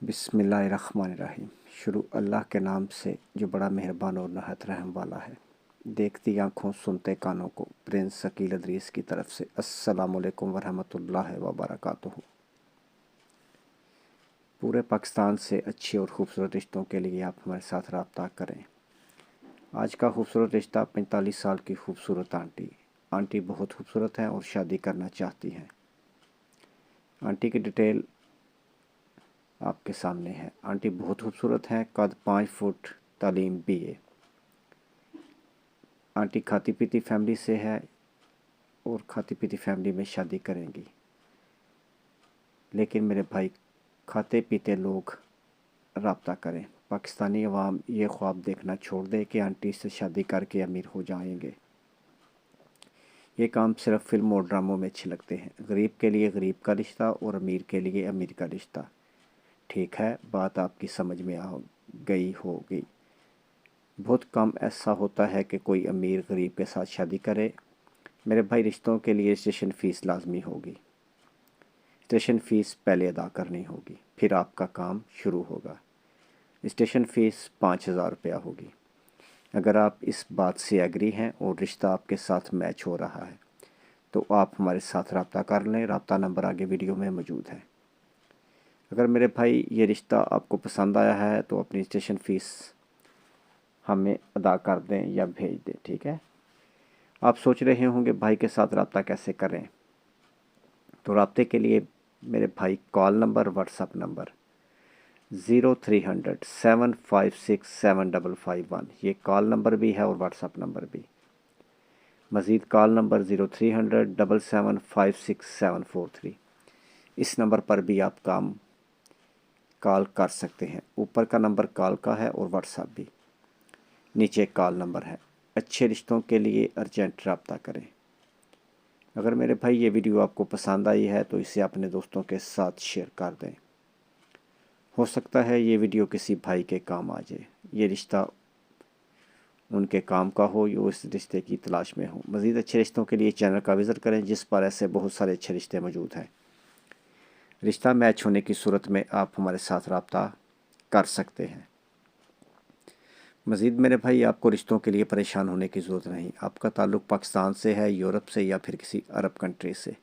बिस्मिल्लाहिर्रहमानिर्रहीम। शुरू अल्लाह के नाम से जो बड़ा मेहरबान और नहायत रहम वाला है। देखती आँखों सुनते कानों को प्रिंस शकील अदरीस की तरफ से अस्सलामु अलैकुम वरहमतुल्लाहि वबरकातुहू। पूरे पाकिस्तान से अच्छे और ख़ूबसूरत रिश्तों के लिए आप हमारे साथ रब्ता करें। आज का खूबसूरत रिश्ता 45 साल की खूबसूरत आंटी बहुत खूबसूरत हैं और शादी करना चाहती हैं। आंटी की डिटेल आपके सामने है। आंटी बहुत खूबसूरत हैं, कद 5 फुट, तालीम BA। आंटी खाती पीती फैमिली से है और खाती पीती फैमिली में शादी करेंगी। लेकिन मेरे भाई, खाते पीते लोग रब्ता करें। पाकिस्तानी अवाम ये ख्वाब देखना छोड़ दे कि आंटी से शादी करके अमीर हो जाएंगे। ये काम सिर्फ फिल्म और ड्रामों में अच्छे लगते हैं। गरीब के लिए गरीब का रिश्ता और अमीर के लिए अमीर का रिश्ता। ठीक है, बात आपकी समझ में आ गई होगी। बहुत कम ऐसा होता है कि कोई अमीर गरीब के साथ शादी करे। मेरे भाई, रिश्तों के लिए रजिस्ट्रेशन फ़ीस लाजमी होगी। रजिस्ट्रेशन फ़ीस पहले अदा करनी होगी, फिर आपका काम शुरू होगा। रजिस्ट्रेशन फ़ीस 5000 रुपया होगी। अगर आप इस बात से एग्री हैं और रिश्ता आपके साथ मैच हो रहा है तो आप हमारे साथ रब्ता कर लें। रब्ता नंबर आगे वीडियो में मौजूद है। अगर मेरे भाई ये रिश्ता आपको पसंद आया है तो अपनी रजिस्ट्रेशन फ़ीस हमें अदा कर दें या भेज दें। ठीक है। आप सोच रहे होंगे भाई के साथ रब्ता कैसे करें, तो रब्ते के लिए मेरे भाई कॉल नंबर, व्हाट्सअप नंबर 0300 756 7551, ये कॉल नंबर भी है और व्हाट्सअप नंबर भी। मज़ीद कॉल नंबर 0300 775 6743। इस नंबर पर भी आप कॉल कर सकते हैं। ऊपर का नंबर कॉल का है और व्हाट्सअप भी, नीचे कॉल नंबर है। अच्छे रिश्तों के लिए अर्जेंट रब्ता करें। अगर मेरे भाई ये वीडियो आपको पसंद आई है तो इसे अपने दोस्तों के साथ शेयर कर दें। हो सकता है ये वीडियो किसी भाई के काम आ जाए, ये रिश्ता उनके काम का हो या इस रिश्ते की तलाश में हो। मज़ीद अच्छे रिश्तों के लिए चैनल का विज़िट करें, जिस पर ऐसे बहुत सारे अच्छे रिश्ते मौजूद हैं। रिश्ता मैच होने की सूरत में आप हमारे साथ रब्ता कर सकते हैं। मज़ीद मेरे भाई, आपको रिश्तों के लिए परेशान होने की ज़रूरत नहीं। आपका ताल्लुक़ पाकिस्तान से है, यूरोप से या फिर किसी अरब कंट्री से।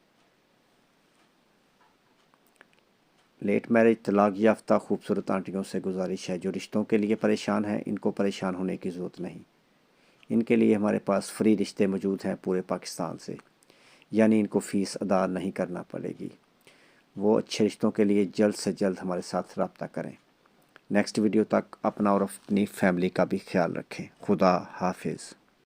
लेट मैरिज, तलाक याफ्ता खूबसूरत आंटियों से गुजारिश है जो रिश्तों के लिए परेशान हैं, इनको परेशान होने की ज़रूरत नहीं। इनके लिए हमारे पास फ्री रिश्ते मौजूद हैं पूरे पाकिस्तान से, यानी इनको फ़ीस अदा नहीं करना पड़ेगी। वो अच्छे रिश्तों के लिए जल्द से जल्द हमारे साथ रब्ता करें। नेक्स्ट वीडियो तक अपना और अपनी फैमिली का भी ख्याल रखें। खुदा हाफिज़।